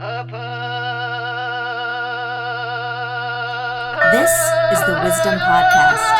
This is the Wisdom Podcast.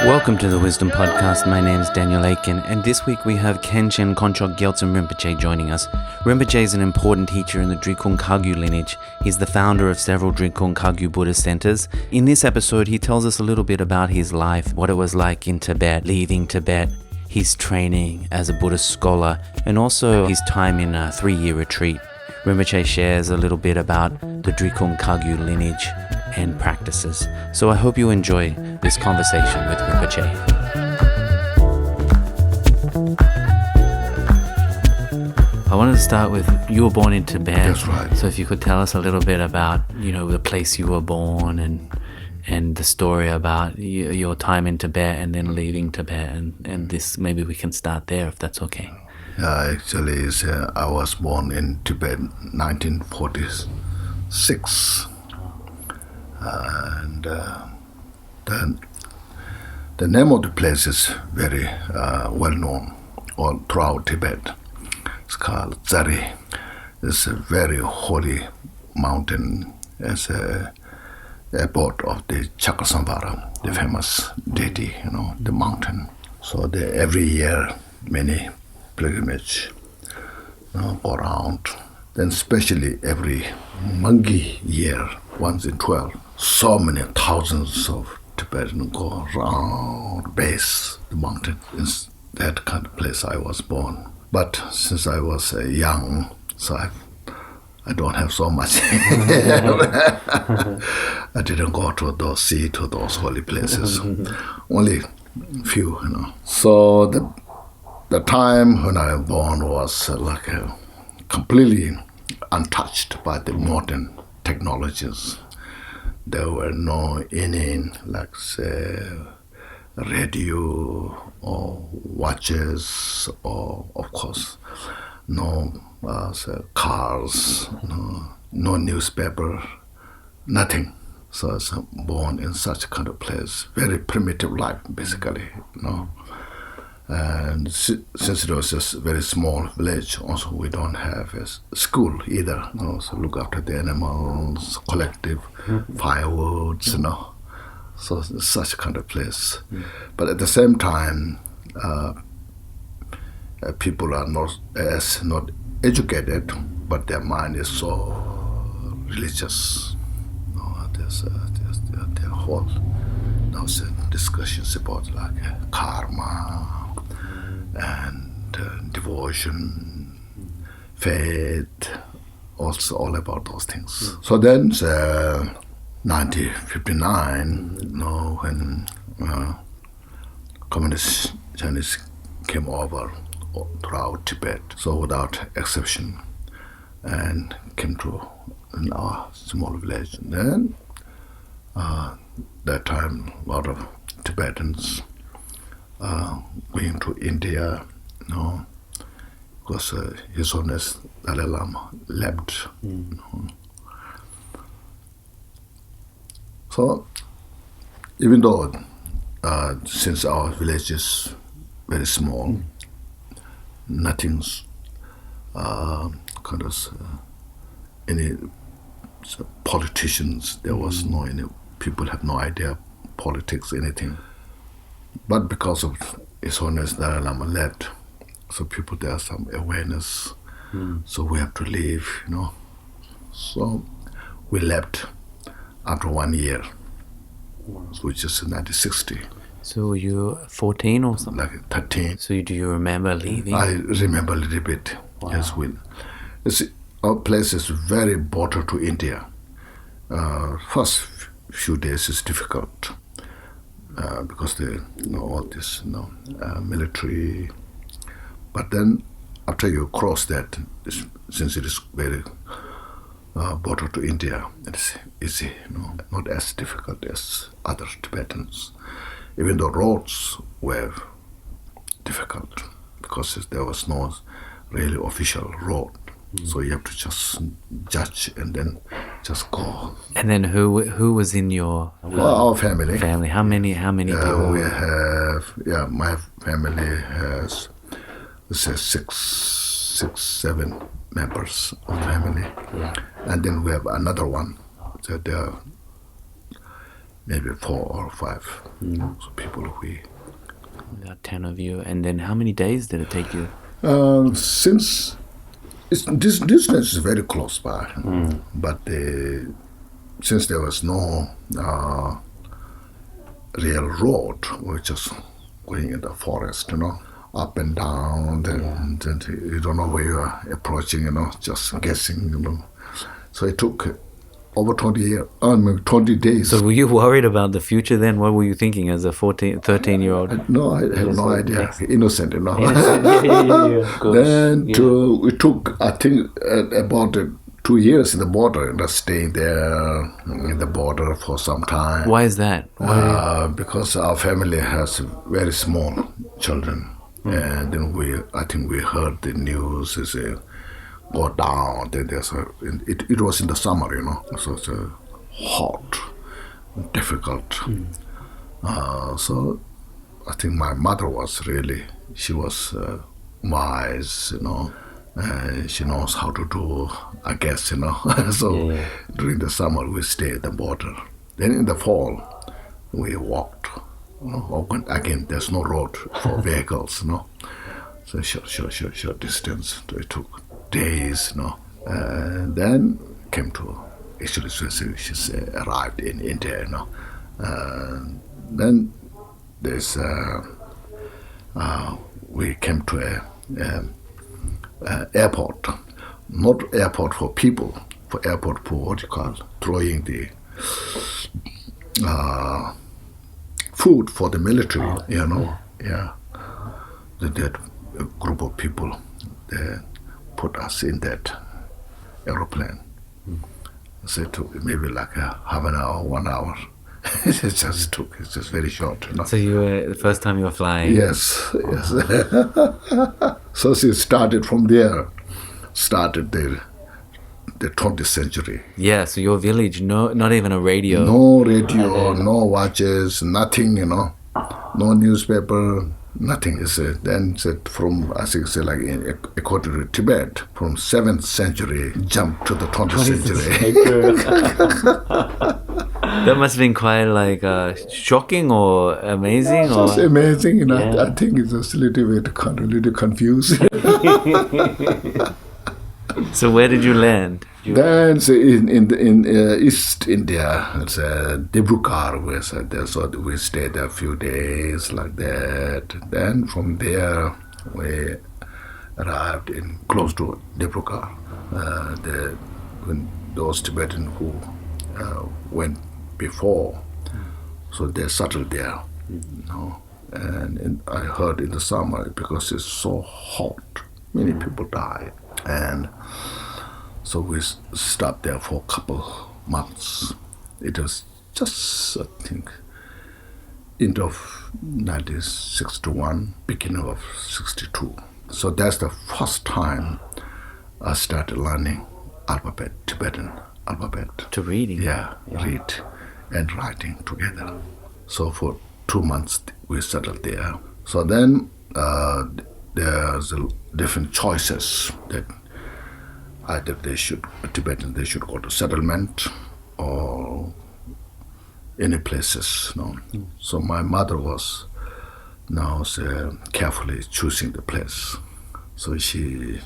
Welcome to the Wisdom Podcast. My name is Daniel Aiken, and this week we have Khenchen Konchog Gyaltshen Rinpoche joining us. Rinpoche is an important teacher in the Drikung Kagyu lineage. He's the founder of several Drikung Kagyu Buddhist centers. In this episode, he tells us a little bit about his life, what it was like in Tibet, leaving Tibet, his training as a Buddhist scholar, and also his time in a 3-year retreat. Rinpoche shares a little bit about the Drikung Kagyu lineage and practices. So I hope you enjoy this conversation with Rinpoche. I wanted to start with, you were born in Tibet. That's right. So if you could tell us a little bit about, the place you were born and the story about your time in Tibet and then leaving Tibet, and this, maybe we can start there if that's okay. Actually, I was born in Tibet 1946. And the name of the place is very well known all throughout Tibet. It's called Zari. It's a very holy mountain. It's a abbot of the Chakrasamvara, the famous deity, the mountain. So every year many pilgrimage go around. Then especially every Mangi year, once in 12, so many thousands of Tibetans go around base the mountain. It's that kind of place I was born. But since I was young, so I don't have so much. I didn't go to those holy places. Only few, So the time when I was born was completely untouched by the modern technologies. There were no any, say, radio or watches, or of course, no cars, no newspaper, nothing. So I was born in such kind of place, very primitive life, basically, And since it was a very small village, also we don't have a school either. So look after the animals, collective firewoods, So it's such kind of place. But at the same time, people are not educated, but their mind is so religious. Their whole discussions about karma and devotion, faith, also all about those things. So then, 1959, when communist Chinese came over throughout Tibet, so without exception, and came to our small village. And then, that time, a lot of Tibetans going to India, because His Holiness Dalai Lama left. So, even though since our village is very small, nothing's any politicians. There was no any people have no idea politics, anything. But because of His Holiness Dalai Lama left, so people there are some awareness. So we have to leave, So we left after 1 year, which is 1960. So were you 14 or something? Like 13. So do you remember leaving? I remember a little bit. Wow. Yes, our place is very border to India. First few days is difficult because they all this military. But then after you cross that, since it is very border to India, it's easy, not as difficult as other Tibetans. Even the roads were difficult because there was no really official road. So you have to just judge and then just go. And then who was in your our family? Family. How many people? We have my family has say seven members of the family. Yeah. And then we have another one. So there are maybe 4 or 5 so people About 10 of you. And then how many days did it take you? Since this distance is very close by, but since there was no real road, we were just going in the forest, up and down, and you don't know where you are approaching, just guessing, So it took over 20 days. So were you worried about the future then? What were you thinking as a 13-year-old? No, I have no idea. Innocent, Innocent. Then we took, I think, about 2 years in the border, staying there in the border for some time. Why is that? Because our family has very small children. And then I think we heard the news is go down. Then it was in the summer, so it's hot, difficult. So I think my mother was she was wise, she knows how to do, I guess, So during the summer we stayed at the border. Then in the fall we walked. Again, there's no road for vehicles, So short distance. It took days, and then came to, actually she's arrived in India, then there's we came to a airport, not airport for people, for airport for what you call throwing the food for the military, That group of people, they put us in that aeroplane. So it took maybe like half an hour, 1 hour. It's just very short. So the first time you were flying? Yes. So she started from there, the 20th century. Yeah, so your village, not even a radio. No radio, no watches, nothing, no newspaper, nothing. Then from, I think, like according to Tibet, from 7th century, jumped to the 20th century. That must have been quite shocking or amazing. It's amazing, I think it's just a little bit confused. So where did you land? Then in East India, it's Dibrukar, so we stayed a few days like that. Then from there we arrived close to Dibrukar. Those Tibetans who went before, so they settled there. And I heard in the summer, because it's so hot, many people die. And so we stopped there for a couple months. It was just, I think, end of 1961, beginning of 62. So that's the first time I started learning alphabet, Tibetan alphabet. To reading? Yeah, read and writing together. So for 2 months we settled there. So then there's different choices that either Tibetans should go to settlement or any places. So my mother was now carefully choosing the place. So she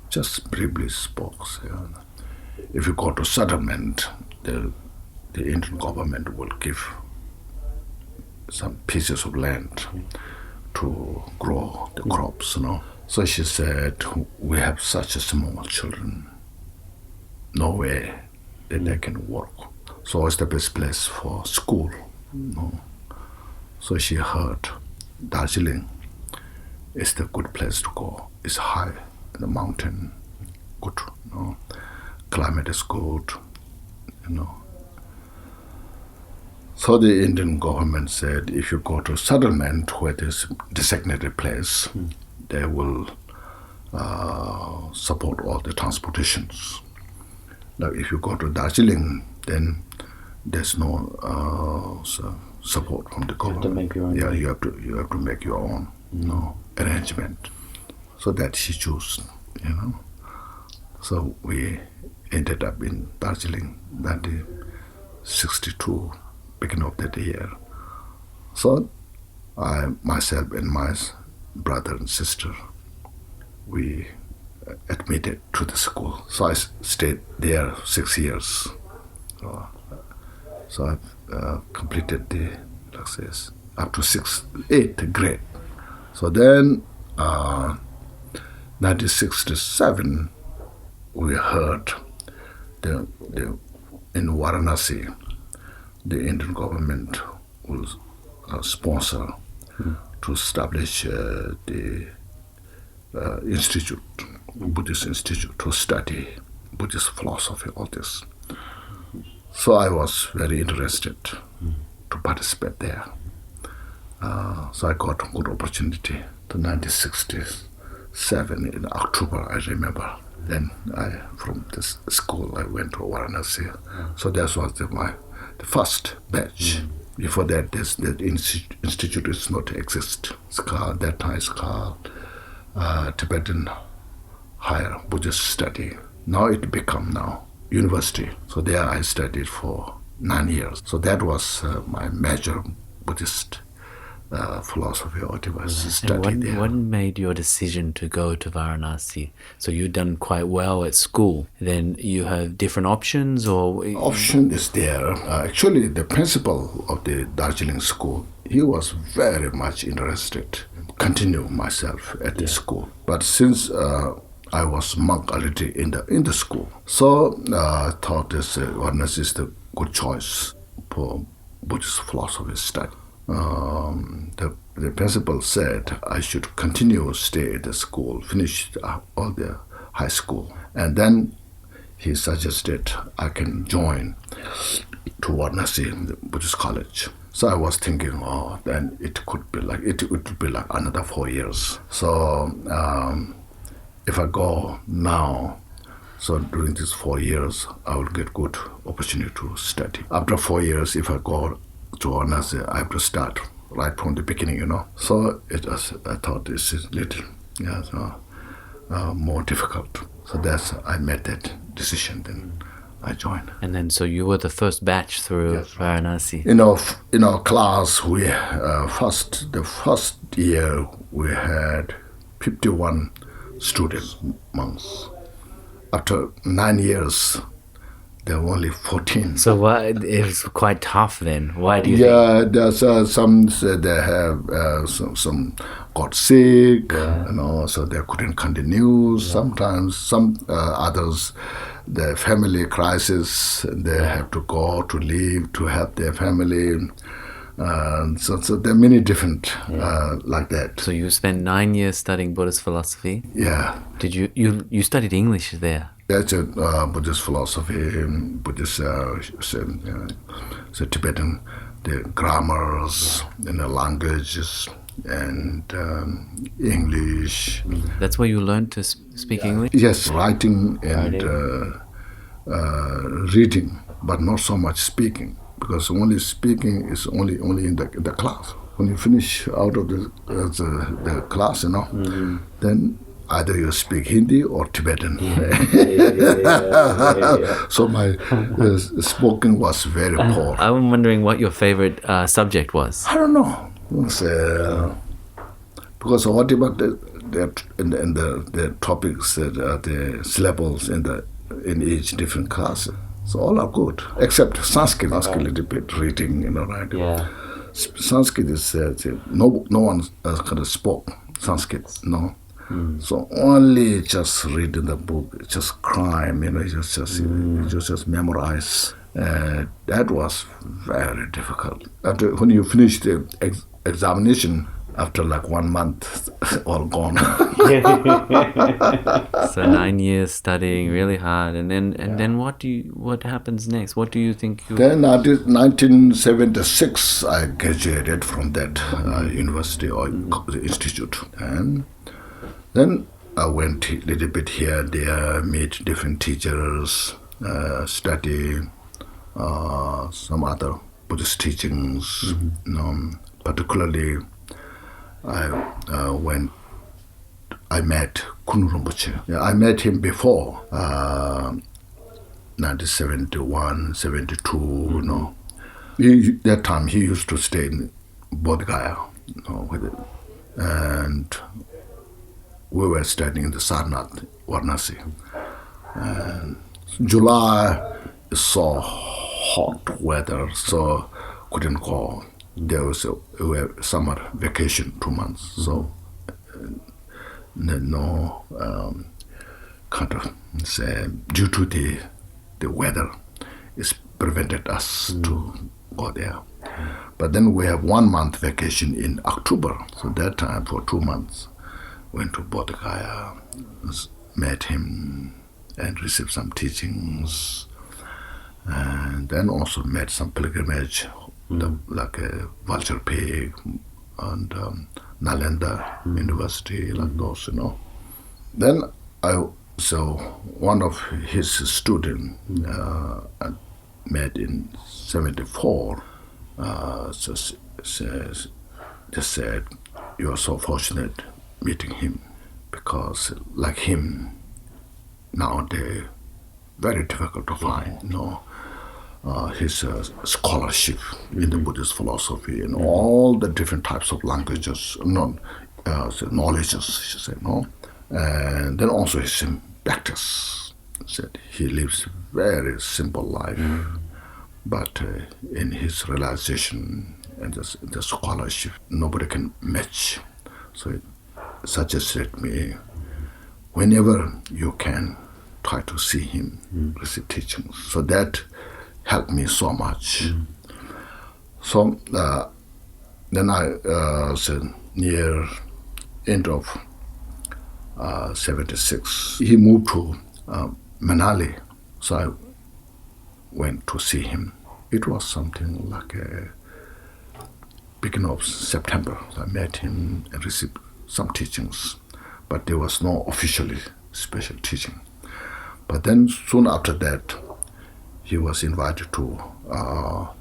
just briefly spoke. If you go to settlement, the Indian government will give some pieces of land to grow the crops, So she said, we have such a small children, no way that they can work. So it's the best place for school, So she heard Darjeeling is the good place to go. It's high in the mountain, good, climate is good, So the Indian government said, if you go to settlement where there's designated place, they will support all the transportations. Like if you go to Darjeeling, then there's no support from the government. You have to make your own. Yeah, you have to make your own arrangement. So that she chose, So we ended up in Darjeeling, 1962, beginning of that year. So I, myself and my brother and sister, we admitted to the school. So I stayed there 6 years. So I completed the, up to 8th grade. So then, 1967, we heard in Varanasi, the Indian government will sponsor to establish the institute, Buddhist institute, to study Buddhist philosophy, all this. So I was very interested to participate there. So I got a good opportunity. To 1967 in October, I remember. Then from this school, I went to Varanasi. So that was the first batch. Before that, the institute does not exist. That time it's called Tibetan Higher Buddhist Study. Now it become university. So there I studied for 9 years. So that was my major Buddhist philosophy or study there. What made your decision to go to Varanasi? So you've done quite well at school. Then you have different options, or option is there. Actually, the principal of the Darjeeling school, he was very much interested to continue myself at the school. But since I was monk already in the school, so I thought this Varanasi is the good choice for Buddhist philosophy study. The principal said I should continue stay at the school, finish all the high school, and then he suggested I can join to Varanasi, the Buddhist college. So I was thinking, then it would be like another 4 years. So if I go now, so during these 4 years, I will get good opportunity to study. After 4 years, if I go to Varanasi, I have to start right from the beginning, So I thought this is little, more difficult. So I made that decision. Then I joined. And then, so you were the first batch through Varanasi. In our class, we the first year we had 51 students, monks. After 9 years, there were only 14. So it was quite tough then. Why do you think? Yeah, there's some said they have some got sick, so they couldn't continue. Sometimes some others, the family crisis, they have to go to leave to help their family. So there are many different like that. So you spent 9 years studying Buddhist philosophy? Yeah. Did you studied English there? That's a Buddhist philosophy, Buddhist, Tibetan, the grammars and the languages and English. That's where you learned to speak English? Yes, writing and reading, but not so much speaking, because only speaking is only in the class. When you finish out of the class, then either you speak Hindi or Tibetan. So my spoken was very poor. I'm wondering what your favorite subject was. I don't know. Because what about the topics, the syllables in each different class? So all are good, except Sanskrit. Sanskrit a little bit reading, right? Yeah. Sanskrit is no one kind of spoke Sanskrit, no. So only just reading the book, just crime, just memorize. That was very difficult. After when you finish the examination, after like 1 month, all gone. So 9 years studying really hard, and then what happens next? What do you think you? Then 1976, I graduated from that university or institute, and then I went a little bit here, there, meet different teachers, study some other Buddhist teachings. Particularly, I went I met Khunu Rinpoche. Yeah, I met him before 1971, 72, you know. That time he used to stay in Bodhgaya, you know, and we were studying in the Sarnath, Varanasi. And July is so hot weather, so couldn't go. There was a summer vacation, 2 months, so no kind of say due to the weather, it's prevented us to go there. But then we have 1 month vacation in October, so that time for 2 months, went to Bodhgaya, met him, and received some teachings, and then also made some pilgrimage, like a vulture pig and Nalanda University, like those, you know. Then so one of his students I met in 74 just said, "You are so fortunate meeting him, because like him nowadays very difficult to find, you know." His scholarship in the Buddhist philosophy and all the different types of languages, knowledges, she said, no. And then also his practice. Said he lives very simple life, but in his realization and the scholarship, nobody can match. So it suggested me, whenever you can, try to see him, receive teachings. So that helped me so much. So then I said near end of 76, he moved to Manali. So I went to see him. It was something like a beginning of September. So I met him and received some teachings, but there was no officially special teaching. But then soon after that, he was invited to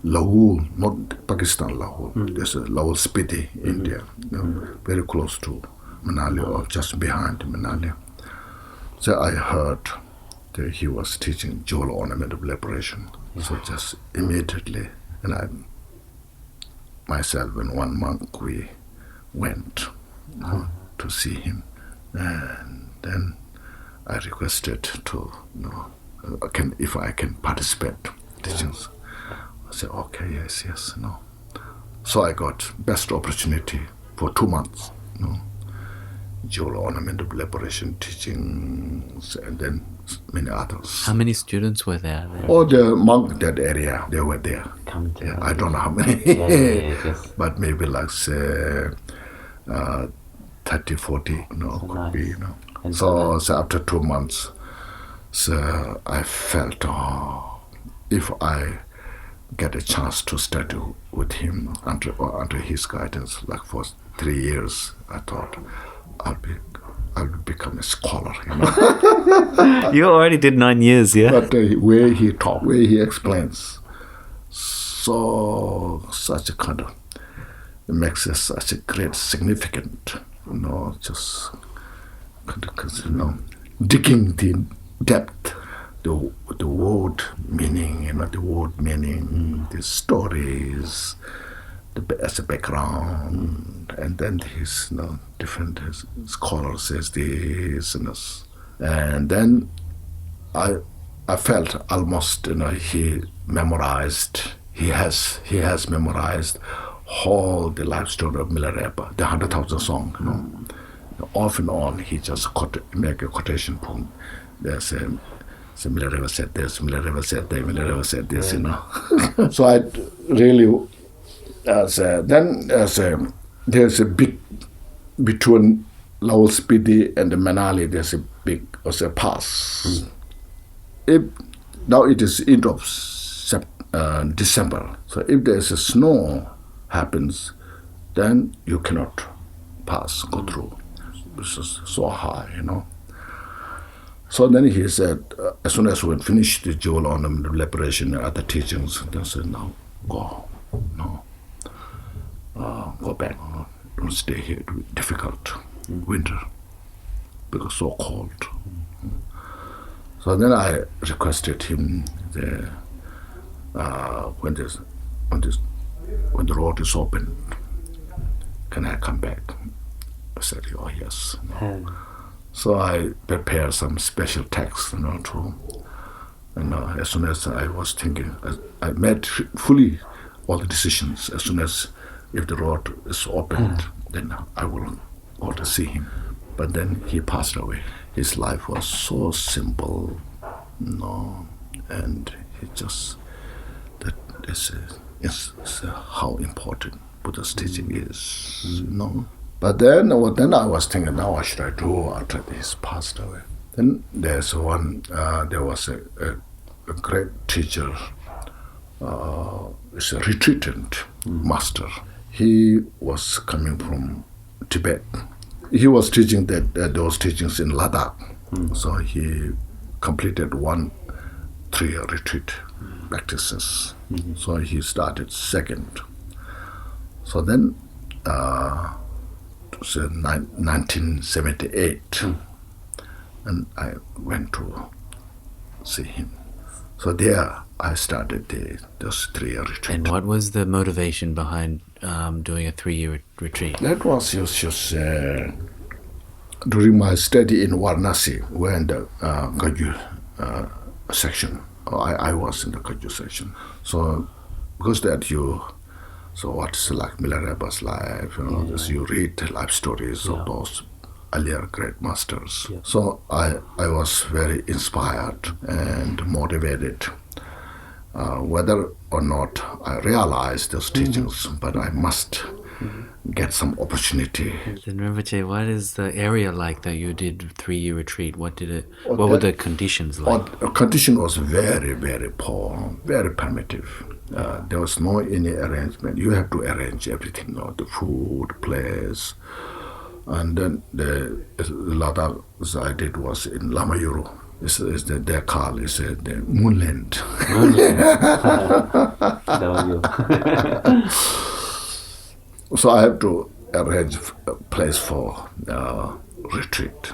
Lahore, not Pakistan, Lahore. There's a Lahore Spiti, India, you know, very close to Manali or just behind Manali. So I heard that he was teaching Jewel Ornament of Liberation. So just immediately, and I, myself and one monk, we went to see him. And then I requested to, you know, if I can participate teachings. I said, okay, yes, no. So I got best opportunity for 2 months, you know, Jewel Ornament of Liberation teachings, and then many others. How many students were there? Oh, the monk that area, they were there. Yeah, I don't know how many, but maybe like say 30, 40, you know, so could nice. Be, you know. So after 2 months, so I felt, if I get a chance to study with him under his guidance, like for 3 years, I thought I'll become a scholar, you know. You already did 9 years, yeah? But where he taught, where he explains, such a kind of, it makes it such a great significant, you know, just kind of, you know, digging the depth, the word meaning, you know, the stories, as a background, and then his, you know, different scholars says this and this, and then I felt almost, you know, he has memorized all the life story of Milarepa, the 100,000 song, you know. Off and on, he just make a quotation from. There's a Milarepa said this, Milarepa said that, Milarepa said this, you know. So I really, there's a big, between Lahore Spiti and the Manali, there's a big, pass. Now it is end of December. So if there's a snow happens, then you cannot go through. This is so high, you know. So then he said, as soon as we finished the Jewel Ornament of Liberation and other teachings, then said, now go back, don't stay here, it will be difficult, winter. because so cold. So then I requested him when the road is open, can I come back? I said, oh yes. So I prepared some special text, to. And as soon as I was thinking, I made fully all the decisions. As soon as if the road is opened, then I will go to see him. But then he passed away. His life was so simple, and he just that is how important Buddha's teaching is, But then I was thinking, now what should I do after he's passed away? Then there was a great teacher, it's a retreatant master. He was coming from Tibet. He was teaching those teachings in Ladakh. So he completed 1 3-year retreat practices. So he started second. So then, it was 1978, and I went to see him. So there I started those 3-year retreat. And what was the motivation behind doing a 3-year retreat? That was just during my study in Varanasi, where in the Kagyu section. I was in the Kagyu section. So because so what's like Milarepa's life, you read life stories of those earlier great masters. Yeah. So I was very inspired and motivated, whether or not I realized those teachings, but I must get some opportunity. Then Rinpoche, what is the area like that you did 3-year retreat? What were the conditions like? The condition was very, very poor, very primitive. There was no any arrangement. You have to arrange everything, the food, place. And then the Ladakh I did was in Lamayuru. Their call is the moonland. So I have to arrange a place for retreat.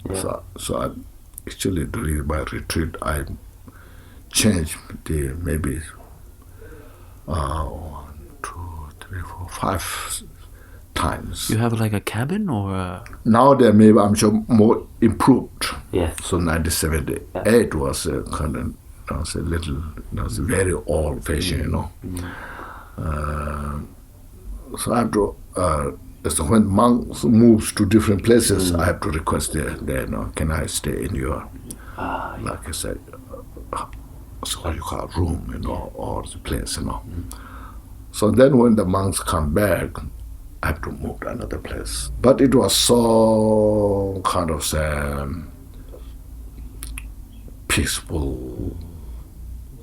Yeah. So I, actually during my retreat, I changed maybe 1, 2, 3, 4, 5 times. You have like a cabin or? Now they maybe I'm sure more improved. Yes. So 1978 was a kind of was a little very old fashion, So I have to. So when monks moves to different places, I have to request there. Can I stay in your, like I said, so what you call room, or the place, So then when the monks come back, I have to move to another place. But it was so kind of peaceful,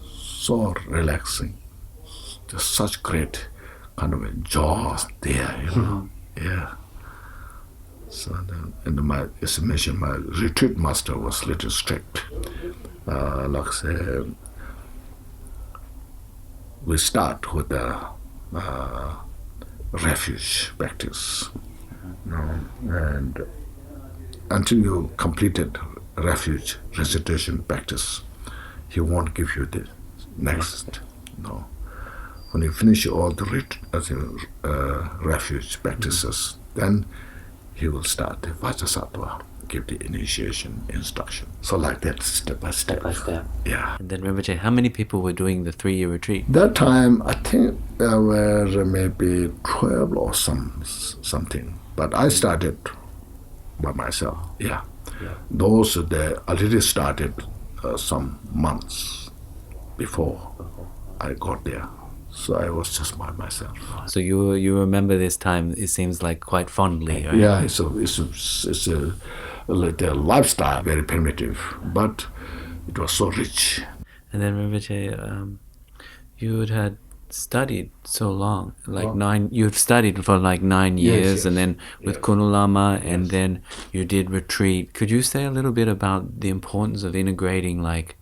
so relaxing, just such great kind of a joy there, Yeah. So then, and my estimation, my retreat master was a little strict. Like say, we start with the refuge practice, and until you completed refuge recitation practice, he won't give you the next. When you finish all the refuge practices, then he will start the Vajrasattva, give the initiation instruction. So like that, step by step. Yeah. And then Rinpoche, how many people were doing the 3-year retreat? That time, I think there were maybe 12 or something. But I started by myself. Yeah. Those they already started some months before I got there. So I was just by myself. So you remember this time? It seems like quite fondly, right? Yeah, it's a lifestyle, very primitive, but it was so rich. And then Rinpoche, you had studied so long, you've studied for like 9 years, and then with Khunu Lama, and then you did retreat. Could you say a little bit about the importance of integrating like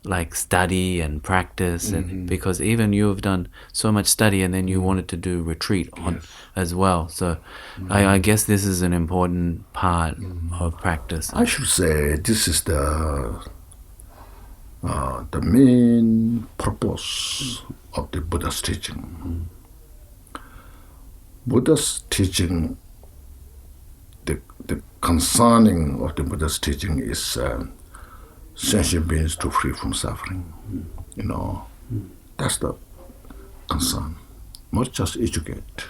like study and practice, and because even you have done so much study and then you wanted to do retreat on as well. So I guess this is an important part of practice. I should say this is the main purpose of the Buddha's teaching. Buddha's teaching, the concerning of the Buddha's teaching is sentient beings to free from suffering. That's the concern, not just educate.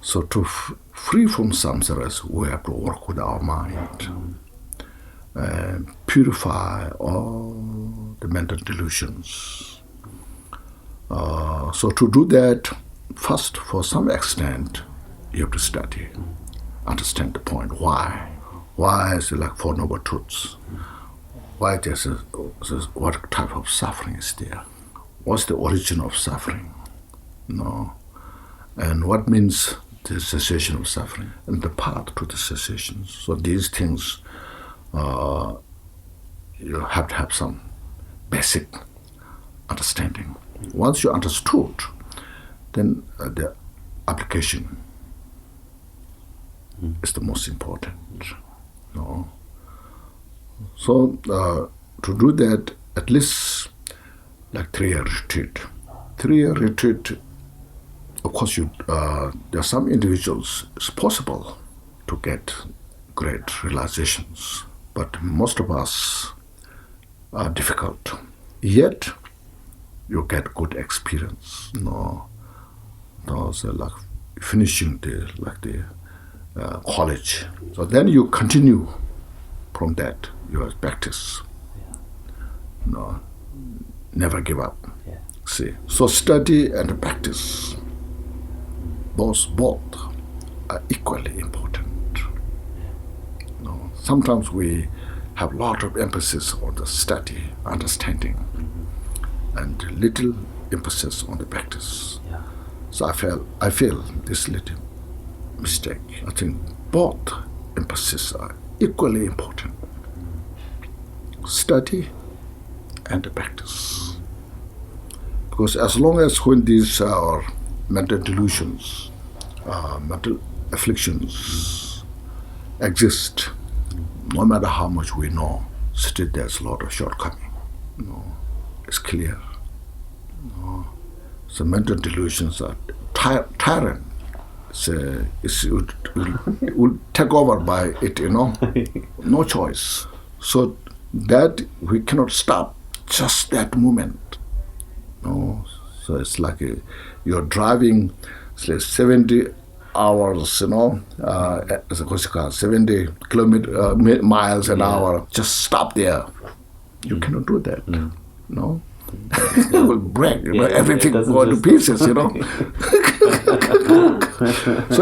So to free from samsaras, we have to work with our mind, purify all the mental delusions. So to do that, first, for some extent, you have to study, understand the point. Why? Why is it like Four Noble Truths? Why what type of suffering is there? What's the origin of suffering? And what means the cessation of suffering and the path to the cessation? So these things, you have to have some basic understanding. Once you understood, then the application is the most important. So to do that, at least like 3-year retreat. 3-year retreat, of course, there are some individuals, it's possible to get great realizations, but most of us are difficult. Yet, you get good experience. Those are like finishing the college. So then you continue from that, your practice. Never give up. See, so study and practice, both are equally important. Sometimes we have a lot of emphasis on the study, understanding, and little emphasis on the practice. So I feel this little mistake. I think both emphasis are equally important. Study and the practice. Because as long as when these are mental delusions, mental afflictions exist, no matter how much we know, still there's a lot of shortcoming. It's clear. So mental delusions are tyrant. It will take over by it, no choice. So that we cannot stop just that moment. So it's like you're driving, say, 70 hours, 70 miles an hour. Just stop there. You cannot do that. It will break. Everything will go to pieces. So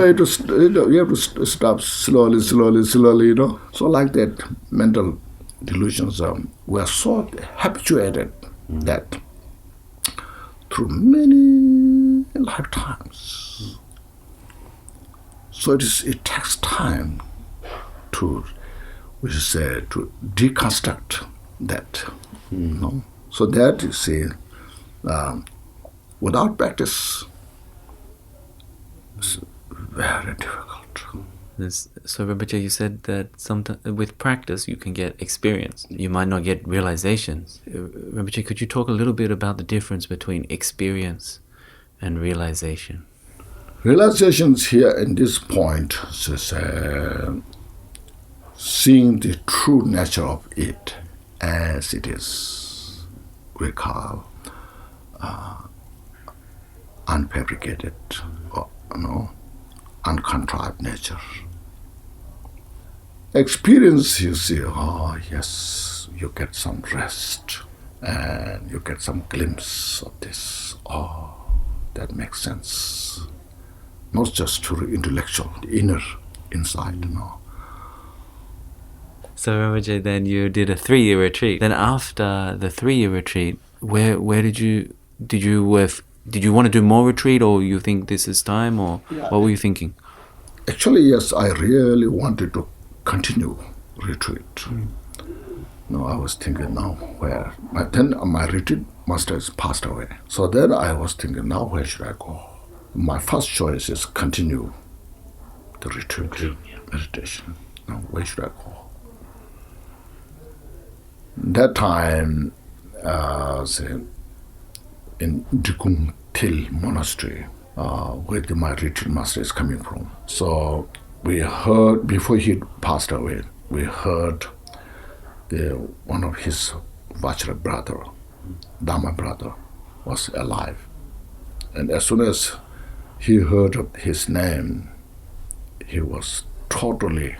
you have to stop slowly. So like that, mental delusions. We are so habituated that through many lifetimes. So it takes time to deconstruct that. So that, you see, without practice, it's very difficult. So Rinpoche, you said that sometimes with practice you can get experience. You might not get realizations. Rinpoche, could you talk a little bit about the difference between experience and realization? Realizations here in this point is seeing the true nature of it as it is. We call unfabricated, uncontrived nature. Experience, you see, yes, you get some rest and you get some glimpse of this. That makes sense. Not just to the intellectual, the inner, inside, So Rinpoche, then you did a 3-year retreat. Then after the 3-year retreat, where did you want to do more retreat, or you think this is time, or what were you thinking? Actually, yes, I really wanted to continue retreat. No, I was thinking now where. Then my retreat master has passed away. So then I was thinking, now where should I go? My first choice is continue the retreat meditation. Now where should I go? That time, in Drikung Monastery, where my retreat master is coming from. So we heard, before he passed away, we heard one of his Vajra brother, Dharma brother, was alive. And as soon as he heard of his name, he was totally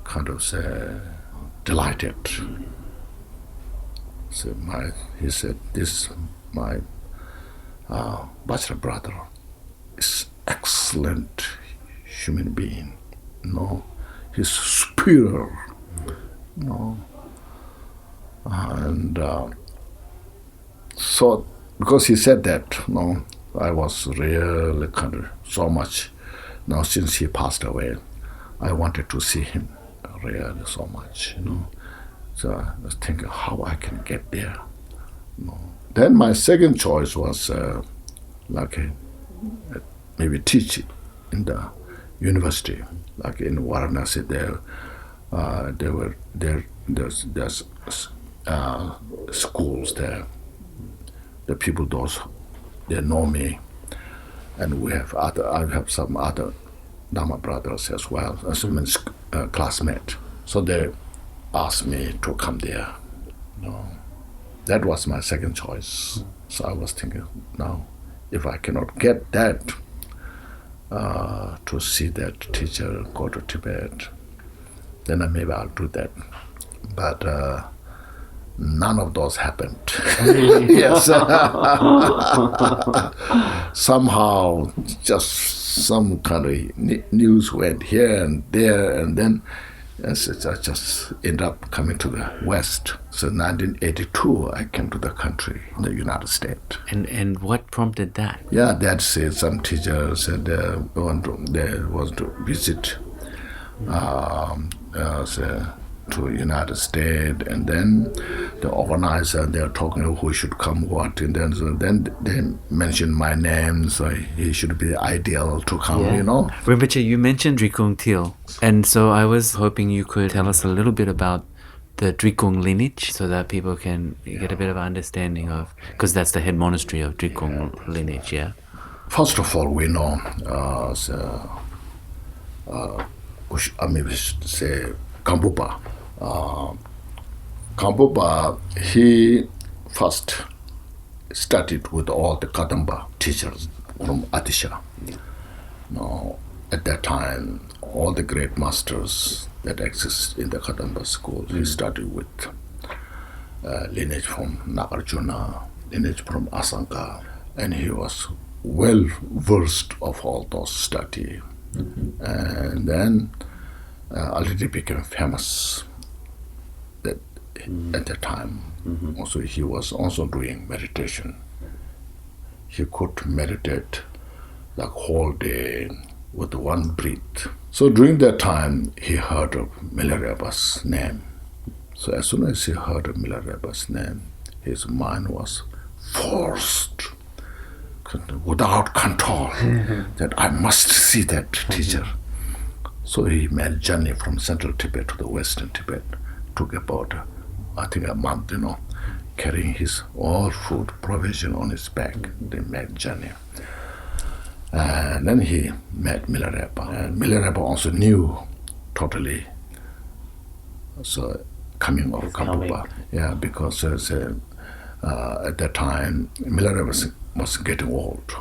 kind of delighted. So he said, this my Vajra brother is excellent human being. He's superior. And so because he said that, I was really kind of so much. Now since he passed away, I wanted to see him really so much. So I was thinking how I can get there. Then my second choice was maybe teach in the university, like in Varanasi. There's schools there. The people they know me, and I have some other Dharma brothers as well, as classmates. So they asked me to come there. That was my second choice. So I was thinking, now, if I cannot get that, to see that teacher, go to Tibet, then maybe I'll do that. But none of those happened. Yes. Somehow, just some kind of news went here and there, and then I just ended up coming to the West. So in 1982, I came to the country, the United States. And what prompted that? Yeah, that said some teachers said they was to visit to United States, and then the organizer, they're talking who should come what, and then they mentioned my name, so he should be ideal to come, Rinpoche, you mentioned Drikung Til, and so I was hoping you could tell us a little bit about the Drikung lineage so that people can get a bit of understanding of, because that's the head monastery of Drikung lineage, yeah? First of all, we know, we should say Gampopa. Gampopa, he first studied with all the Kadamba teachers from Atisha. At that time, all the great masters that exist in the Kadamba school, he studied with lineage from Nagarjuna, lineage from Asanka, and he was well versed of all those study. And then already became famous at that time. Also, he was also doing meditation. He could meditate the whole day with one breath. So during that time, he heard of Milarepa's name. So as soon as he heard of Milarepa's name, his mind was forced, without control, that I must see that teacher. So he made a journey from central Tibet to the western Tibet. Took about, I think, a month, carrying his all food provision on his back. They made journey. And then he met Milarepa. And Milarepa also knew totally, so coming of Gampopa. Yeah, because at that time, Milarepa was getting old.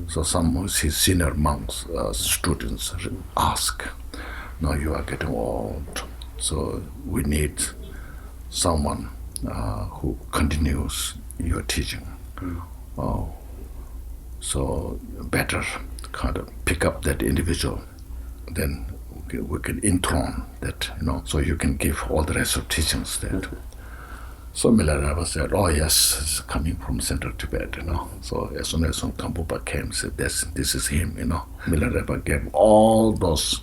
So some of his senior monks, students ask, now you are getting old, so we need someone who continues your teaching. So better kind of pick up that individual, then we can enthrone that, so you can give all the rest of teachings that. So Milarepa said, oh yes, it's coming from central Tibet, So as soon as Gampopa came, said, this is him, Milarepa gave all those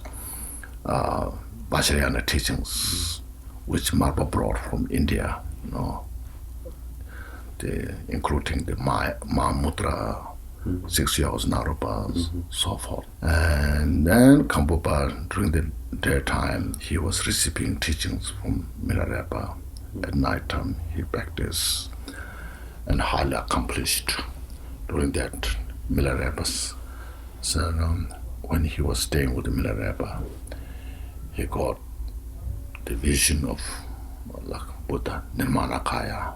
Vajrayana teachings, which Marpa brought from India, including the Mahamudra, 6 years Naropas, so forth. And then Gampopa, during the daytime, he was receiving teachings from Milarepa. At night time, he practiced and highly accomplished during that Milarepas. So when he was staying with the Milarepa, he got the vision of like Buddha, Nirmanakaya,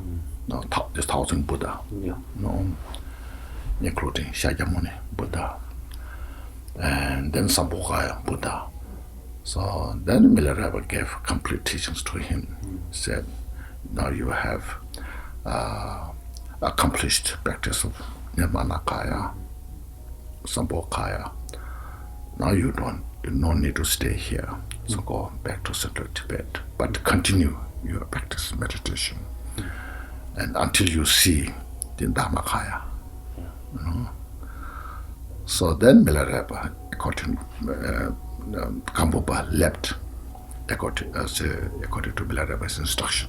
the 1,000 Buddha, including Shakyamuni Buddha, and then Bodhgaya Buddha. So then Milarepa gave complete teachings to him. Said, now you have accomplished practice of Nirmanakaya, Sambhogaya. Now you don't need to stay here. So go back to central Tibet, but continue your practice meditation, and until you see the Dharmakaya. So then Milarepa, according Gampopa left according to Milarepa's instruction.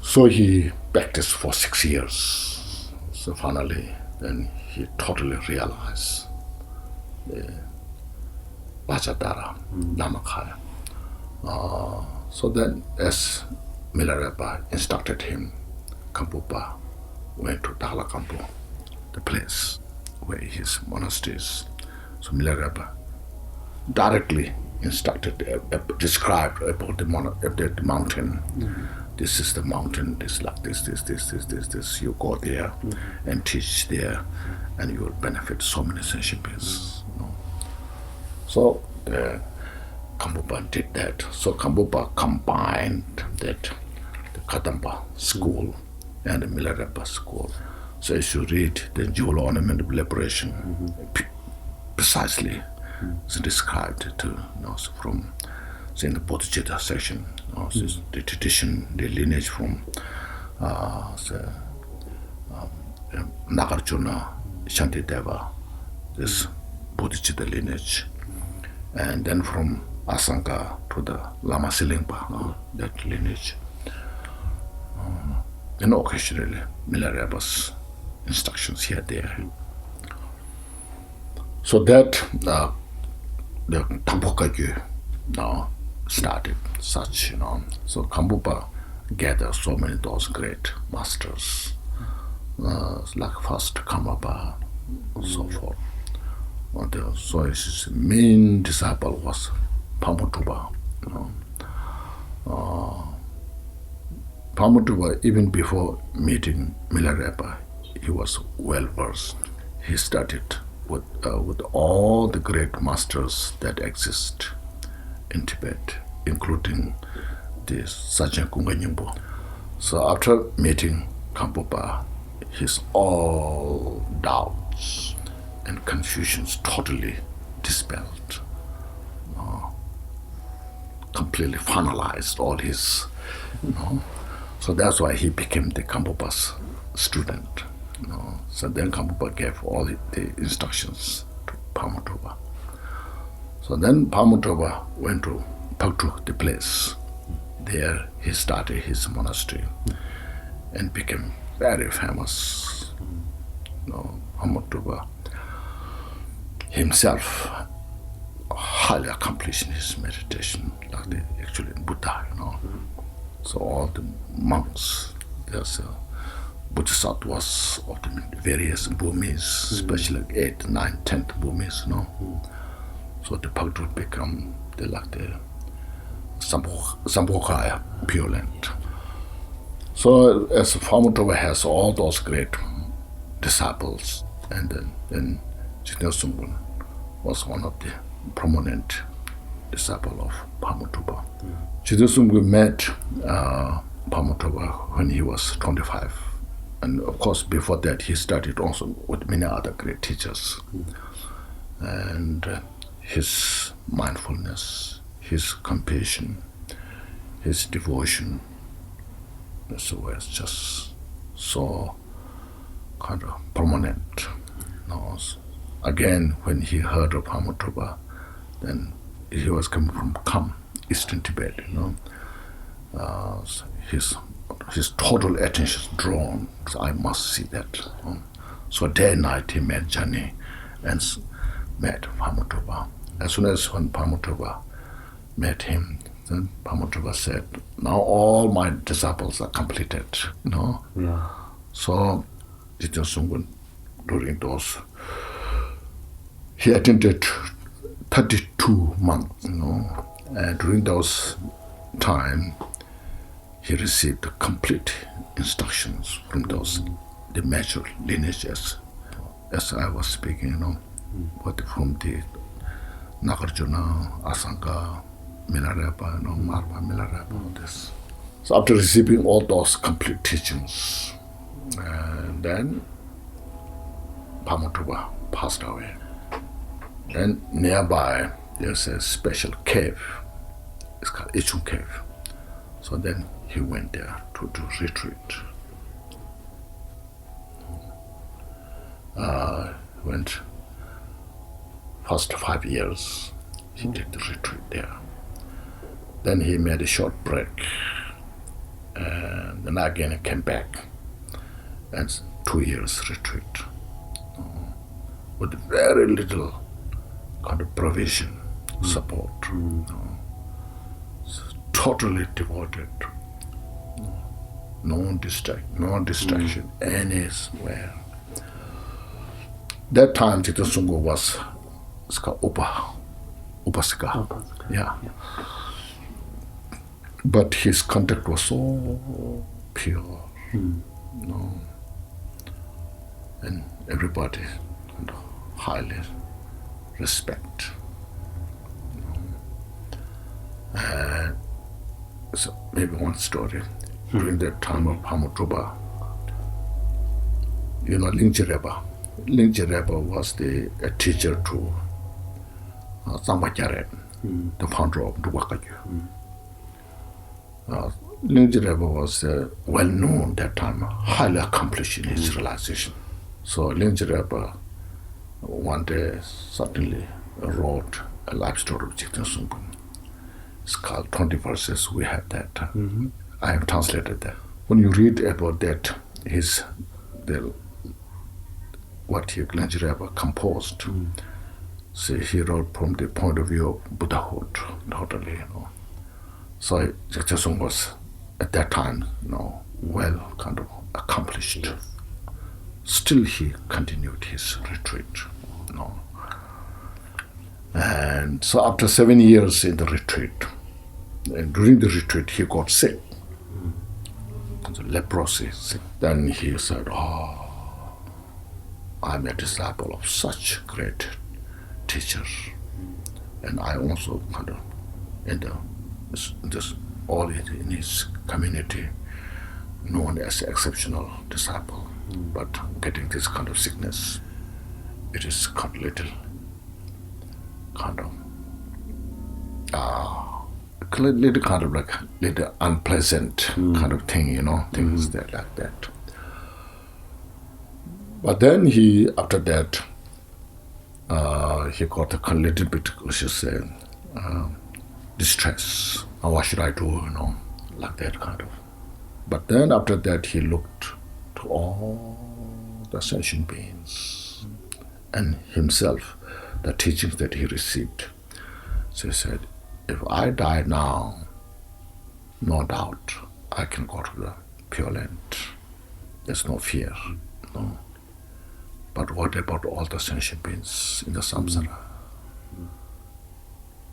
So he practiced for 6 years. So finally, then he totally realized the Vajradhara Dharmakaya. So then, as Milarepa instructed him, Gampopa went to Dalakampu, the place where his monastery is. So Milarepa directly described about the mountain. This is the mountain, this like this. You go there and teach there, and you will benefit so many sensations. So Gampopa did that. So Gampopa combined that the Kadampa school and the Milarepa school. So as you read the jewel ornament of liberation, precisely it's described from in the Bodhgaya section, the tradition, the lineage from Nagarjuna, Shantideva, this Bodhgaya lineage, and then from Asanga to the Lama Silingpa, that lineage. And occasionally Milarepa's instructions here there. So that the Drikung Kagyu now started such, So Gampopa gathered so many those great masters, like first Karmapa, and so forth. So his main disciple was Pamutuba. Pamutuba, even before meeting Milarepa, he was well versed. He studied with all the great masters that exist in Tibet, including the Khenchen Konchog Gyaltshen. So after meeting Gampopa, his all doubts and confusions totally dispelled, completely finalized all his, So that's why he became the Gampopa's student. So then Gampopa gave all the instructions to Pamutuba. So then Pamutuba went to Paktu, the place. There he started his monastery and became very famous. Pamutuba himself highly accomplished in his meditation, like actually Buddha, So all the monks, there's bodhisattvas of the various bhumis, especially 8th, 9th, 10th bhumis, So the Paktu become the Sambhogaya Pure Land. So as Pamutuba has all those great disciples, and then Jigten Sumgun was one of the prominent disciples of Pamutuba. Jigten Sumgun met Pamutuba when he was 25. And of course, before that, he studied also with many other great teachers. And his mindfulness, his compassion, his devotion, this was just so kind of prominent. Again, when he heard of Pamutuba, then he was coming from Eastern Tibet, his total attention is drawn. So I must see that. So day and night he made journey and met Pamutuba. As soon as when Pamutuba met him, then Pamutuba said, "Now all my disciples are completed." Yeah. So Jiten Sungun, during those, he attended 32 months. And during those time, he received complete instructions from those the major lineages, as I was speaking, but from the Nagarjuna, Asanga, Milarepa, Marpa, Milarepa, all this. So after receiving all those complete teachings, and then Pamutuba passed away. And nearby there's a special cave. It's called Ichung Cave. So then he went there to do retreat. Went first 5 years, he did the retreat there. Then he made a short break, and then again he came back, and 2 years retreat, with very little kind of provision, support. Totally devoted, no distraction anywhere. That time Jiten Sungu was Upasika. Yeah. But his conduct was so pure. And everybody highly respect. And so maybe one story. During that time of Pamutuba, Lingje Reba was the teacher to Zamba Gyaren, the founder of Drikung Kagyu. Lingje Reba was well known that time, highly accomplished in his realization. So Lingje Reba one day suddenly wrote a life story of Jiten Sungun. It's called 20 Verses. We have that. I have translated that. When you read about that, what Lingje Reba composed, see, he wrote from the point of view of Buddhahood, totally, So Jiten Sungun was at that time, well kind of accomplished. Still he continued his retreat, And so after 7 years in the retreat, and during the retreat he got sick, leprosy sick. Then he said, I'm a disciple of such great teachers, and I also kind of in his community known as exceptional disciple, but getting this kind of sickness, it is kind of little unpleasant kind of thing, things that like that. But then after that, he got a little bit, distress. What should I do, like that kind of. But then after that, he looked to all the sentient beings and himself, the teachings that he received. So he said, if I die now, no doubt I can go to the Pure Land. There's no fear. But what about all the sentient beings in the samsara?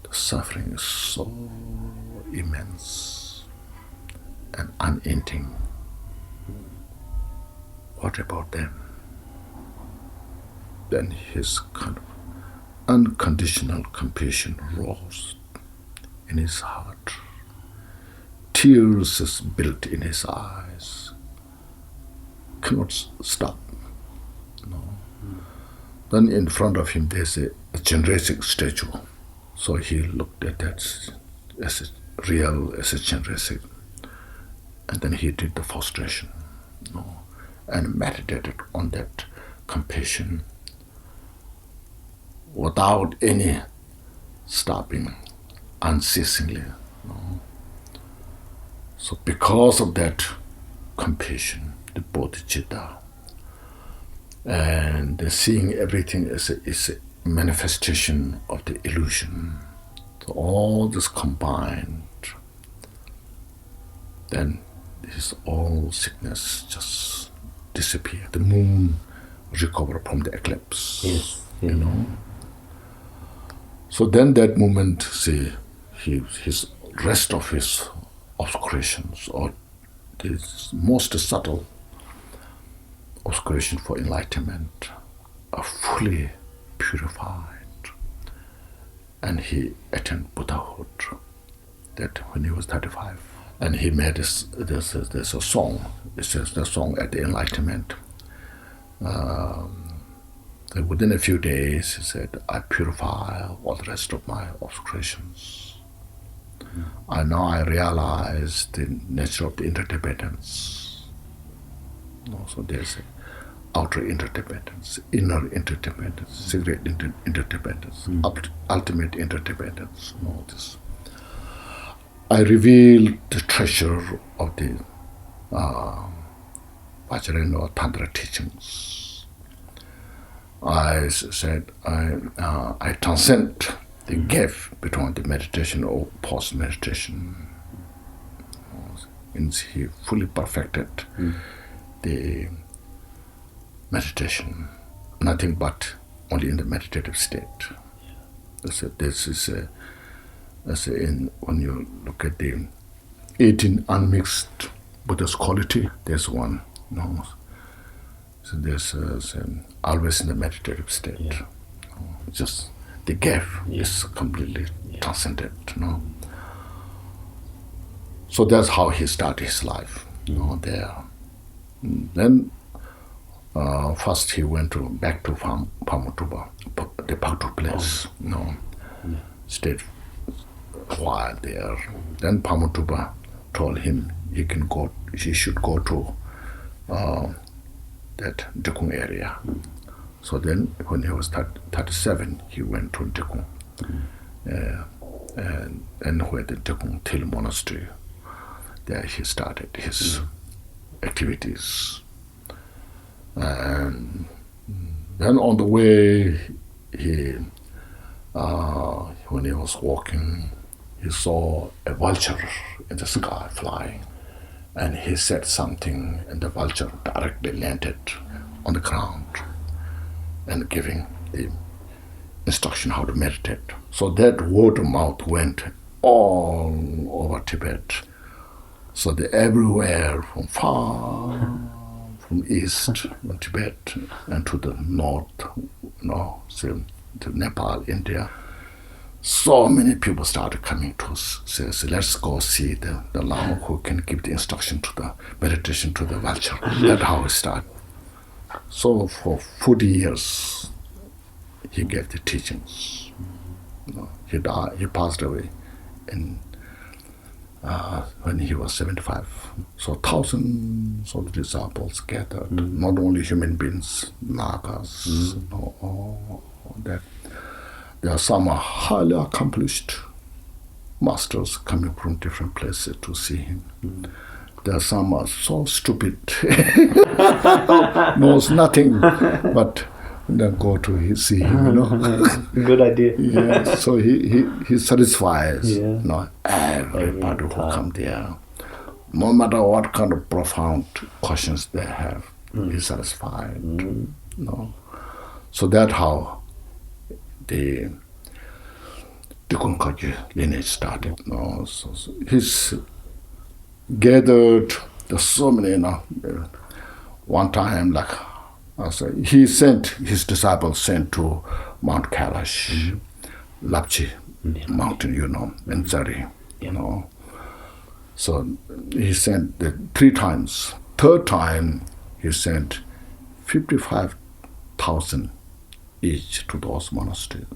The suffering is so immense and unending. What about them? Then his kind of unconditional compassion rose in his heart. Tears built in his eyes. Cannot stop. Then in front of him there's a generating statue. So he looked at that as a generating. And then he did the prostration, and meditated on that compassion without any stopping, unceasingly. So because of that compassion, the bodhicitta, and seeing everything is a manifestation of the illusion. So all this combined, then his all sickness just disappear. The moon recover from the eclipse. Yes. You know. So then that moment, see, his rest of his obscurations, or the most subtle obscuration for enlightenment, are fully purified, and he attained Buddhahood. That when he was 35, and he made there's a song. It says the song at the enlightenment. That within a few days, he said, "I purify all the rest of my obscurations. Now I realize the nature of the interdependence." So there's outer interdependence, inner interdependence, secret interdependence, ultimate interdependence, all this. I revealed the treasure of the Vajrayana or Tantra teachings. I said, I transcend the gap between the meditation or post-meditation. Means he fully perfected the meditation, nothing but only in the meditative state. So this is when you look at the 18 unmixed Buddhist quality, there's one. No. So there's always in the meditative state. Yeah. Just the gap is completely transcended. No. So that's how he started his life. There. Then first he went back to Pamutuba, the Paktu place. Stayed a while there. Then Pamutuba told him he should go to that Drikung area. So then when he was 37, he went to Drikung. And where the Drikung Til monastery, there he started his activities. And then on the way, when he was walking, he saw a vulture in the sky flying. And he said something, and the vulture directly landed on the ground and giving the instruction how to meditate. So that word of mouth went all over Tibet. So they everywhere from far, from east, from Tibet, and to the north, so to Nepal, India. So many people started coming to us, says, let's go see the Lama who can give the instruction to the meditation to the vulture. That's how it started. So for 40 years, he gave the teachings. He died, he passed away when he was 75. So thousands of disciples gathered, not only human beings, nagas, all that. There are some highly accomplished masters coming from different places to see him. There are some are so stupid, knows nothing, but then go to see him. Good idea. Yeah, so he satisfies everybody who come there. No matter what kind of profound questions they have, he's satisfied. So that's how the Drikung Kagyu lineage started. So he's gathered. There's so many. One time, he sent his disciples to Mount Kailash, Lapchi mountain, and Zari, So he sent 3 times. Third time, he sent 55,000 each to those monasteries,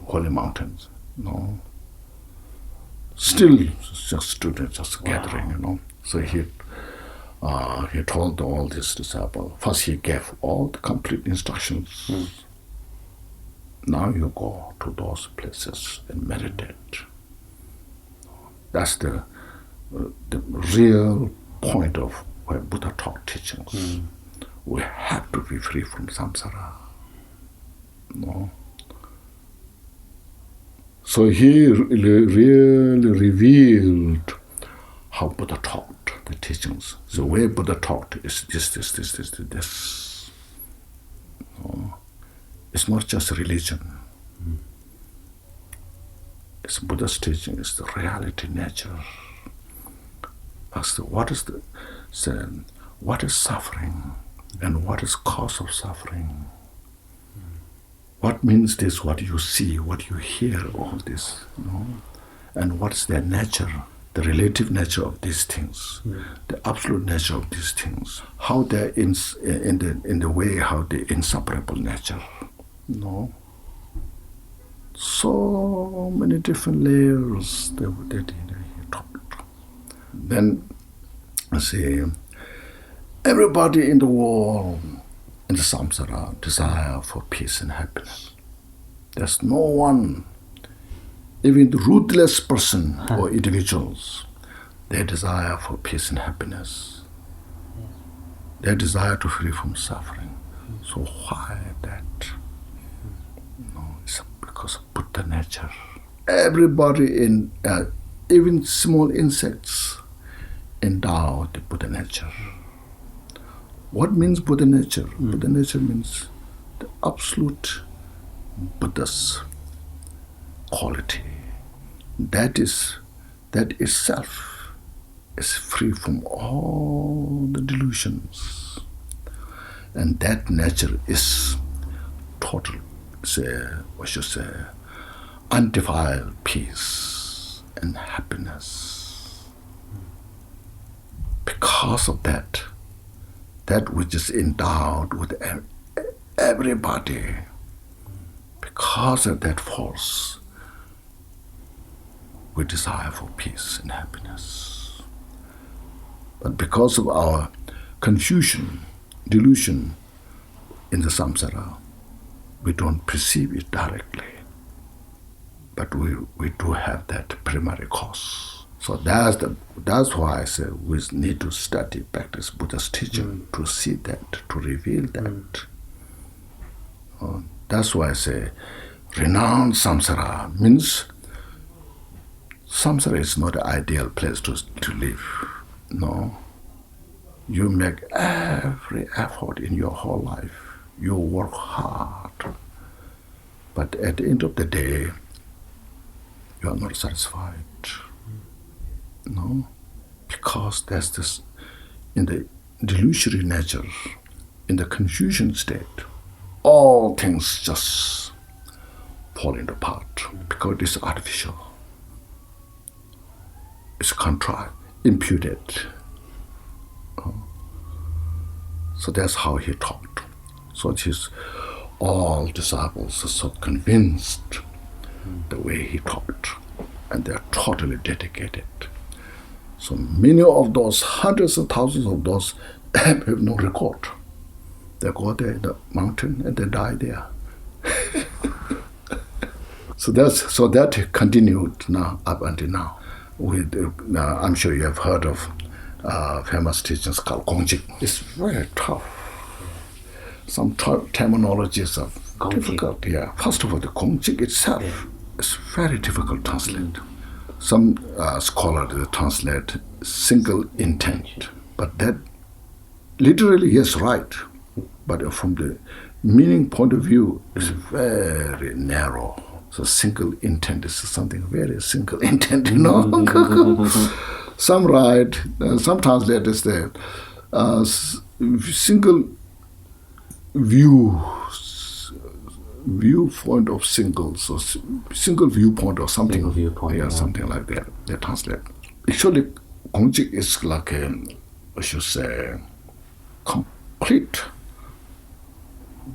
holy mountains. Still just students, just gathering, So he told all these disciples, first he gave all the complete instructions. Now you go to those places and meditate. That's the the real point of where Buddha taught teachings. We have to be free from samsara. No. So he really revealed how Buddha taught the teachings. The way Buddha taught is this. No. It's not just religion. It's Buddha's teaching, it's the reality, nature. What is suffering and what is cause of suffering? What means this, what you see, what you hear, all this, and what's their nature, the relative nature of these things, the absolute nature of these things, how they're in the way, how they're inseparable nature, So many different layers that he taught. Then, everybody in the world, in the samsara, desire for peace and happiness. There's no one, even the ruthless person or individuals, they desire for peace and happiness. They desire to free from suffering. So why that? It's because of Buddha nature. Everybody even small insects, endow the Buddha nature. What means Buddha nature? Buddha nature means the absolute Buddha's quality. That itself is free from all the delusions. And that nature is total, undefiled peace and happiness. Because of that which is endowed with everybody, because of that force, we desire for peace and happiness. But because of our confusion, delusion in the samsara, we don't perceive it directly. But we do have that primary cause. So that's why I say we need to study, practice Buddha's teaching to see that, to reveal that. That's why I say renounce samsara means samsara is not the ideal place to live. No. You make every effort in your whole life. You work hard. But at the end of the day, you are not satisfied. No, because there's this, in the delusory nature, in the confusion state, all things just falling apart because it is artificial. It's contrived, imputed. So that's how he taught. So all disciples are so convinced the way he taught, and they're totally dedicated. So many of those, hundreds of thousands of those, have no record. They go there in the mountain and they die there. So that continued now up until now. I'm sure you have heard of famous teachings called Kongjik. It's very tough. Some terminologies are difficult. Yeah. First of all, the Kongjik itself is very difficult to translate. Some scholars translate single intent, but that literally is right. But from the meaning point of view, it's very narrow. So single intent is something very single intent, Some write, some translators say, single viewpoint of single, so single viewpoint or something. Single viewpoint, yeah, something like that. They translate. Actually, Kongjik is like I should say, complete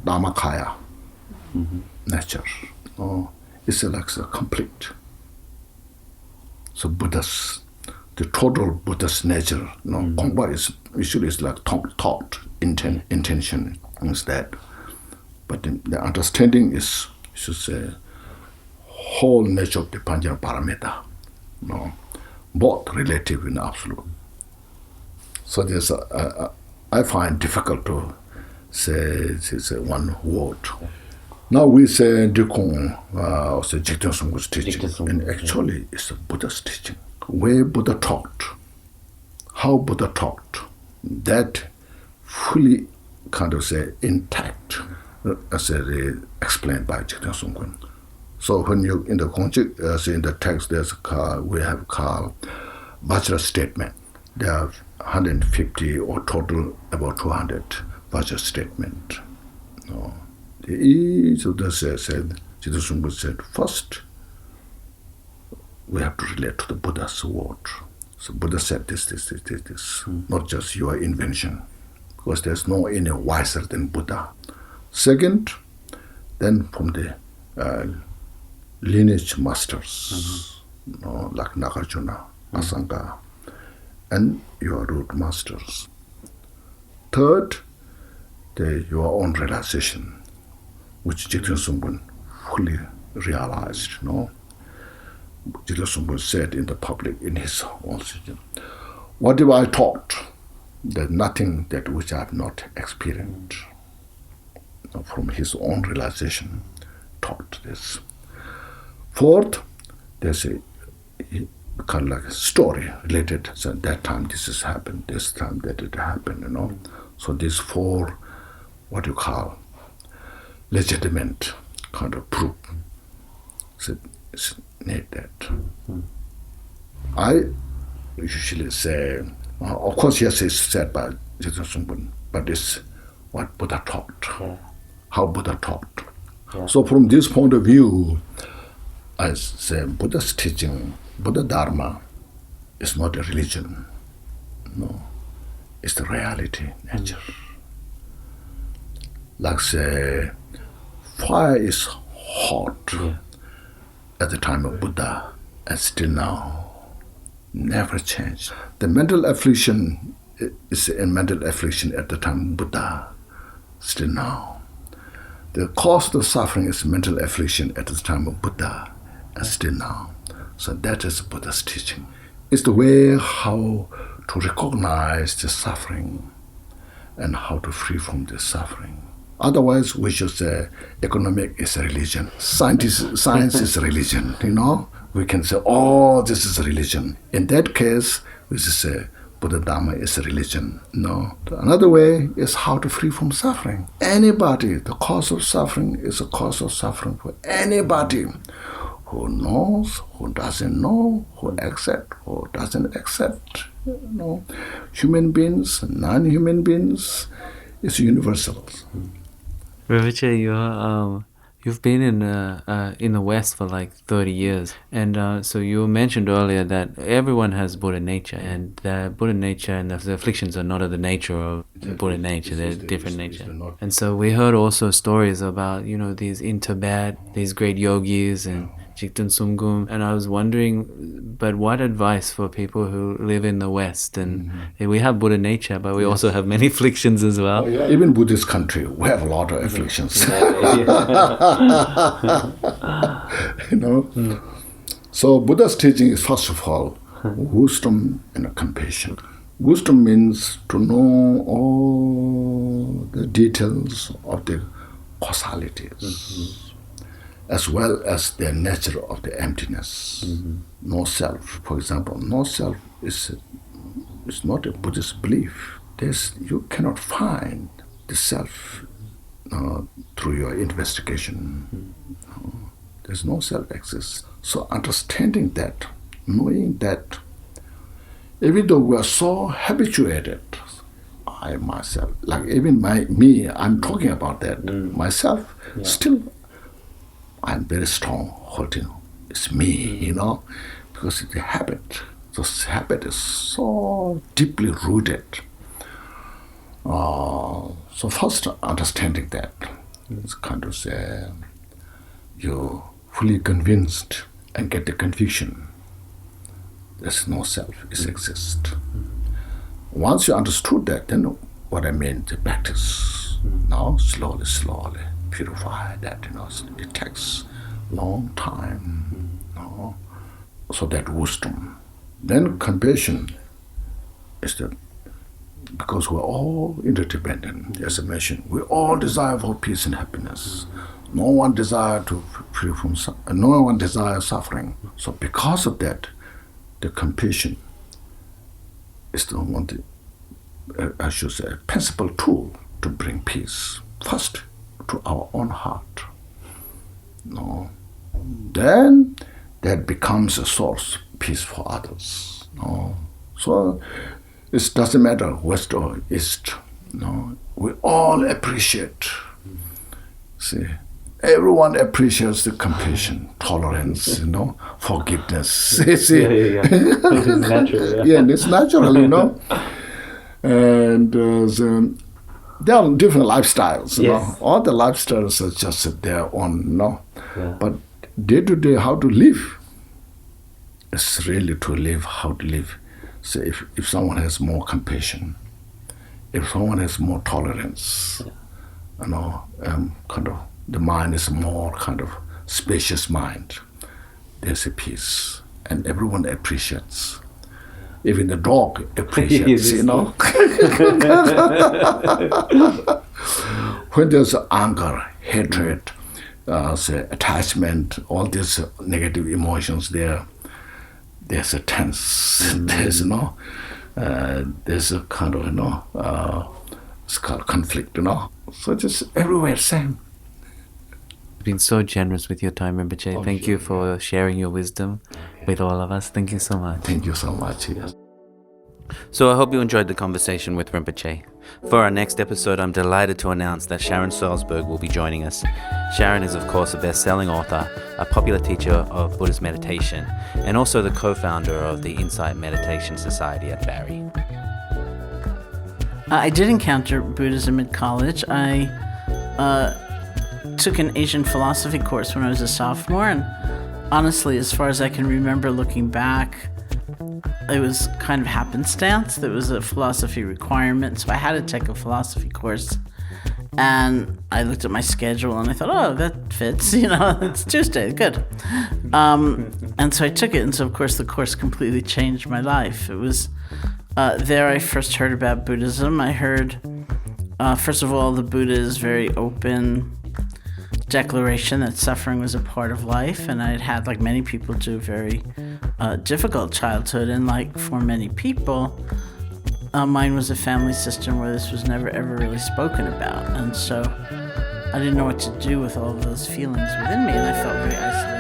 Dhammakaya nature. It's like a complete. So Buddha's, the total Buddha's nature, Kongpa is usually is like thought, intention instead. But the understanding is, should say, whole nature of the Panjana Paramita. both relative and absolute. So there's I find difficult to say one word. Now we say Drikung, also Jigten Sung's teaching, and actually it's a Buddha's teaching. Where Buddha taught, how Buddha taught, that fully kind of say intact, as explained by Jigten Sung. So when you in the in the text we have called Vajra statement. There are 150 or total about 200 Vajra statement. No. Each of them said, Jigten Sung said, first we have to relate to the Buddha's word. So Buddha said this, not just your invention, because there's no any wiser than Buddha. Second, then from the lineage masters, like Nagarjuna, Asanga, and your root masters. Third, your own realization, which Jigten Sung fully realized. Jigten Sung said in the public, in his own system, what have I taught? There's nothing that which I have not experienced. From his own realization, taught this. Fourth, there's a kind of like a story related. So that time this has happened, this time that it happened, So these four, what you call, legitimate kind of proof. So it's need that. I usually say, of course, yes, it's said by Jigten Sung, but it's what Buddha taught, how Buddha taught. Yeah. So from this point of view, I say Buddha's teaching, Buddha Dharma, is not a religion. No, it's the reality, nature. Like say, fire is hot at the time of Buddha and still now, never changed. The mental affliction is a mental affliction at the time of Buddha, still now. The cause of suffering is mental affliction at the time of Buddha, and still now. So that is Buddha's teaching. It's the way how to recognize the suffering and how to free from the suffering. Otherwise, we should say economic is a religion, science is a religion, We can say, this is a religion. In that case, we should say Buddha Dharma is a religion. No. Another way is how to free from suffering. Anybody, the cause of suffering is a cause of suffering for anybody who knows, who doesn't know, who accepts, who doesn't accept. Human beings, non-human beings, it's universal. Rinpoche, you've been in the West for like 30 years, and so you mentioned earlier that everyone has Buddha nature, and the Buddha nature and the afflictions are not of the nature of Buddha nature; they're different nature. And so we heard also stories about these in Tibet, these great yogis and Jigten Sungum, and I was wondering, but what advice for people who live in the West? And we have Buddha nature, but we also have many afflictions as well. Even Buddhist country, we have a lot of afflictions. So Buddha's teaching is first of all wisdom and compassion. Wisdom means to know all the details of the causalities. As well as the nature of the emptiness. No self, for example, no self is not a Buddhist belief. You cannot find the self through your investigation. There's no self exists. So understanding that, knowing that, even though we are so habituated, I myself, like even me, I'm talking about that myself, still I'm very strong holding, it's me, because it's a habit. This habit is so deeply rooted. So first understanding that, it's kind of say, you're fully convinced and get the conviction. There's no self, it exists. Once you understood that, then what I mean, the practice. Now, slowly, purify that, it takes long time. So that wisdom Then compassion is that because we're all interdependent, as I mentioned, we all desire for peace and happiness. No one desires to free from no one desires suffering. So because of that, the compassion is the one, I should say, a principal tool to bring peace first to our own heart. No, then that becomes a source of peace for others. No, so it doesn't matter west or east. No, we all appreciate. See, everyone appreciates the compassion, tolerance, forgiveness. See? Yeah. It's natural. Yeah, it's natural, And there are different lifestyles. Yes. All the lifestyles are just their own. Yeah. But day to day, how to live. It's really to live, how to live. So if someone has more compassion, if someone has more tolerance, kind of the mind is more kind of spacious mind, there's a peace, and everyone appreciates. Even the dog appreciates, When there's anger, hatred, say attachment, all these negative emotions there's a tense, there's a kind of, it's called conflict, So just everywhere same. You've been so generous with your time, Rinpoche. Thank you for sharing your wisdom with all of us. Thank you so much. Thank you so much, yes. So I hope you enjoyed the conversation with Rinpoche. For our next episode, I'm delighted to announce that Sharon Salzberg will be joining us. Sharon is, of course, a best-selling author, a popular teacher of Buddhist meditation, and also the co-founder of the Insight Meditation Society at Barrie. I did encounter Buddhism at college. I took an Asian philosophy course when I was a sophomore, and honestly, as far as I can remember looking back, it was kind of happenstance. There was a philosophy requirement, so I had to take a philosophy course. And I looked at my schedule and I thought, oh, that fits, it's Tuesday, good. And so I took it, and so of course the course completely changed my life. It was there I first heard about Buddhism. I heard, first of all, the Buddha is very open declaration that suffering was a part of life, and I'd had, like many people do, very difficult childhood, and like for many people, mine was a family system where this was never ever really spoken about, and so I didn't know what to do with all of those feelings within me, and I felt very isolated.